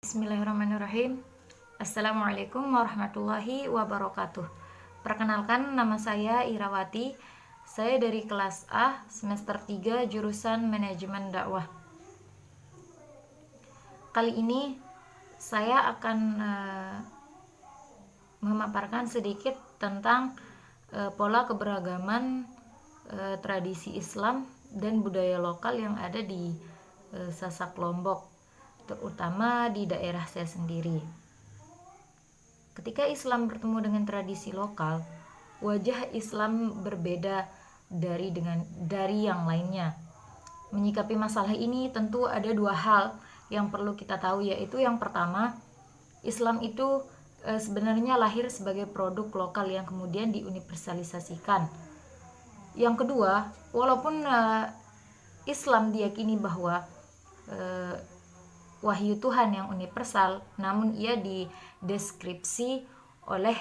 Bismillahirrahmanirrahim. Assalamualaikum warahmatullahi wabarakatuh. Perkenalkan, nama saya Irawati. Saya dari kelas A, semester 3, jurusan Manajemen Dakwah. Kali ini saya akan memaparkan sedikit tentang pola keberagaman tradisi Islam dan budaya lokal yang ada di Sasak, Lombok, terutama di daerah saya sendiri. Ketika Islam bertemu dengan tradisi lokal, wajah Islam berbeda dari yang lainnya. Menyikapi masalah ini tentu ada dua hal yang perlu kita tahu, yaitu yang pertama, Islam itu sebenarnya lahir sebagai produk lokal yang kemudian diuniversalisasikan. Yang kedua, walaupun Islam diyakini bahwa wahyu Tuhan yang universal, namun ia dideskripsi oleh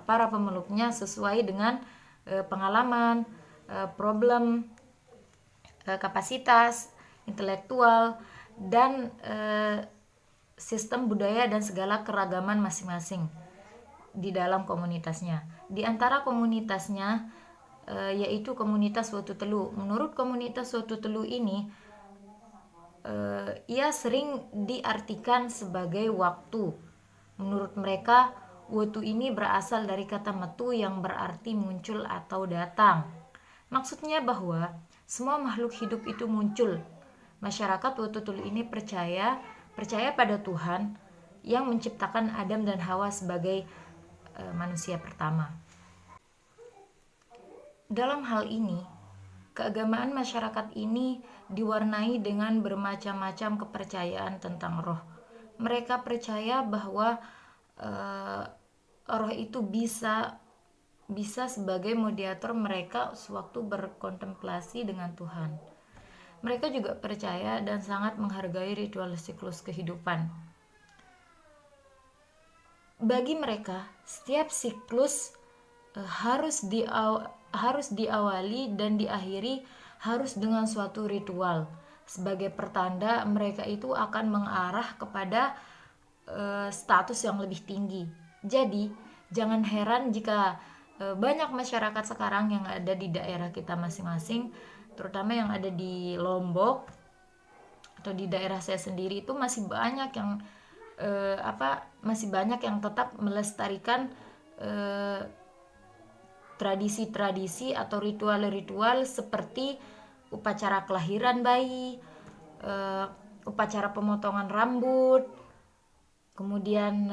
para pemeluknya sesuai dengan pengalaman, problem, kapasitas intelektual, dan sistem budaya dan segala keragaman masing-masing di dalam komunitasnya. Di antara komunitasnya yaitu komunitas Wotu Telu. Menurut komunitas Wotu Telu ini, ia sering diartikan sebagai waktu. Menurut mereka, Wotu ini berasal dari kata metu yang berarti muncul atau datang. Maksudnya bahwa semua makhluk hidup itu muncul. Masyarakat Wotu Telu ini percaya pada Tuhan yang menciptakan Adam dan Hawa sebagai manusia pertama. Dalam hal ini, keagamaan masyarakat ini diwarnai dengan bermacam-macam kepercayaan tentang roh. Mereka percaya bahwa roh itu bisa sebagai mediator mereka sewaktu berkontemplasi dengan Tuhan. Mereka juga percaya dan sangat menghargai ritual siklus kehidupan. Bagi mereka, setiap siklus harus diawali dan diakhiri harus dengan suatu ritual. Sebagai pertanda mereka itu akan mengarah kepada status yang lebih tinggi. Jadi jangan heran jika banyak masyarakat sekarang yang ada di daerah kita masing-masing, terutama yang ada di Lombok atau di daerah saya sendiri, itu masih banyak yang tetap melestarikan tradisi-tradisi atau ritual-ritual seperti upacara kelahiran bayi, upacara pemotongan rambut, kemudian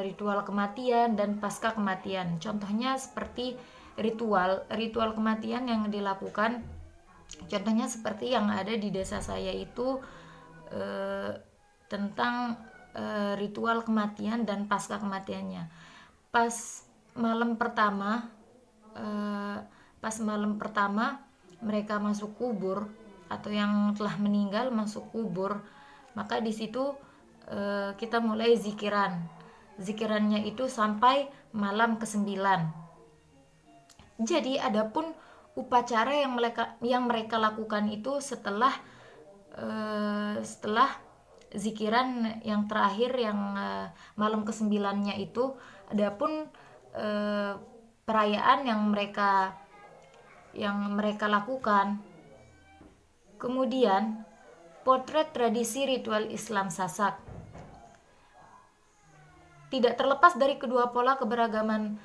ritual kematian dan pasca kematian. Contohnya seperti ritual kematian yang dilakukan, contohnya seperti yang ada di desa saya itu, tentang ritual kematian dan pasca kematiannya. Pas malam pertama mereka masuk kubur atau yang telah meninggal masuk kubur, maka di situ kita mulai zikirannya itu sampai malam ke-9. Jadi adapun upacara yang mereka lakukan itu setelah zikiran yang terakhir yang malam ke-9-nya itu, adapun perayaan yang mereka lakukan. Kemudian potret tradisi ritual Islam Sasak. Tidak terlepas dari kedua pola keberagaman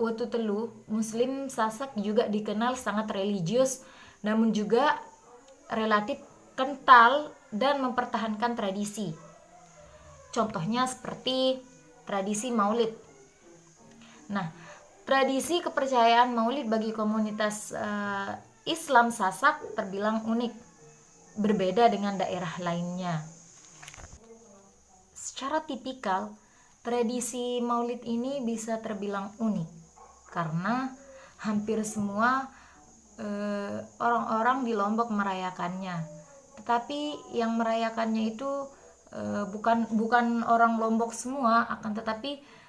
Wotu Telu, Muslim Sasak juga dikenal sangat religius, namun juga relatif kental dan mempertahankan tradisi. Contohnya seperti tradisi Maulid. Nah, tradisi kepercayaan Maulid bagi komunitas Islam Sasak terbilang unik, berbeda dengan daerah lainnya. Secara tipikal, tradisi Maulid ini bisa terbilang unik karena hampir semua orang-orang di Lombok merayakannya. Tetapi yang merayakannya itu bukan orang Lombok semua, akan tetapi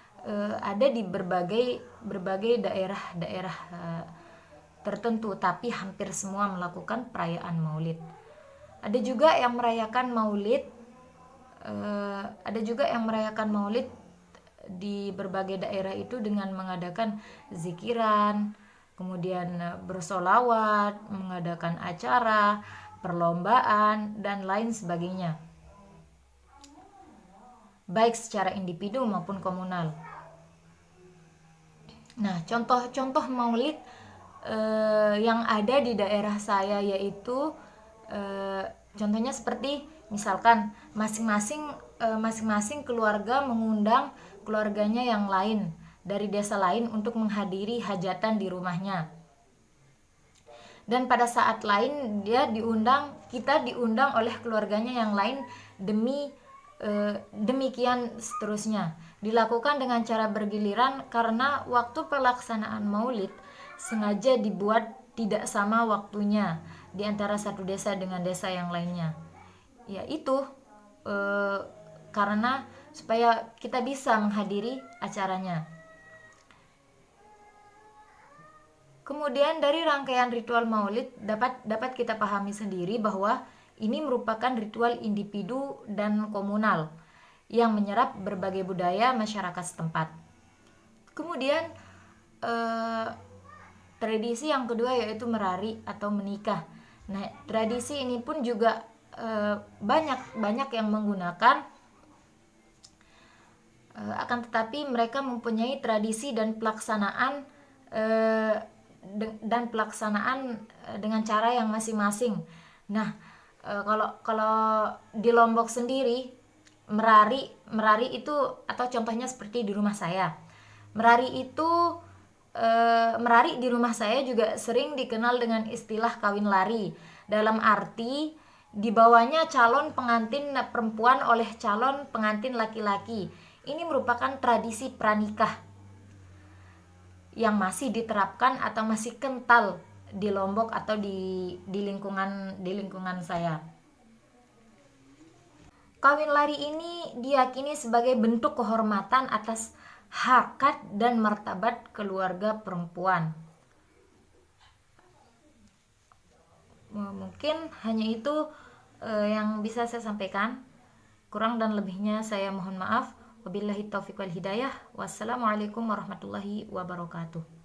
ada di berbagai daerah tertentu, tapi hampir semua melakukan perayaan Maulid. Ada juga yang merayakan Maulid, di berbagai daerah itu dengan mengadakan zikiran, kemudian bersolawat, mengadakan acara, perlombaan, dan lain sebagainya, baik secara individu maupun komunal. Nah, contoh-contoh maulid yang ada di daerah saya yaitu contohnya seperti misalkan masing-masing keluarga mengundang keluarganya yang lain dari desa lain untuk menghadiri hajatan di rumahnya. Dan pada saat lain kita diundang oleh keluarganya yang lain demikian seterusnya. Dilakukan dengan cara bergiliran karena waktu pelaksanaan maulid sengaja dibuat tidak sama waktunya di antara satu desa dengan desa yang lainnya. Yaitu karena supaya kita bisa menghadiri acaranya. Kemudian dari rangkaian ritual maulid dapat kita pahami sendiri bahwa ini merupakan ritual individu dan komunal yang menyerap berbagai budaya masyarakat setempat. Kemudian tradisi yang kedua yaitu merari atau menikah. Nah, tradisi ini pun juga banyak yang menggunakan, akan tetapi mereka mempunyai tradisi dan pelaksanaan dengan cara yang masing-masing. Nah, kalau di Lombok sendiri merari itu, atau contohnya seperti di rumah saya, merari di rumah saya juga sering dikenal dengan istilah kawin lari, dalam arti dibawanya calon pengantin perempuan oleh calon pengantin laki-laki. Ini merupakan tradisi pranikah yang masih diterapkan atau masih kental di Lombok atau di lingkungan saya. Kawin lari ini diyakini sebagai bentuk kehormatan atas harkat dan martabat keluarga perempuan. Mungkin hanya itu yang bisa saya sampaikan. Kurang dan lebihnya saya mohon maaf. Wabillahi taufiq wal hidayah. Wassalamualaikum warahmatullahi wabarakatuh.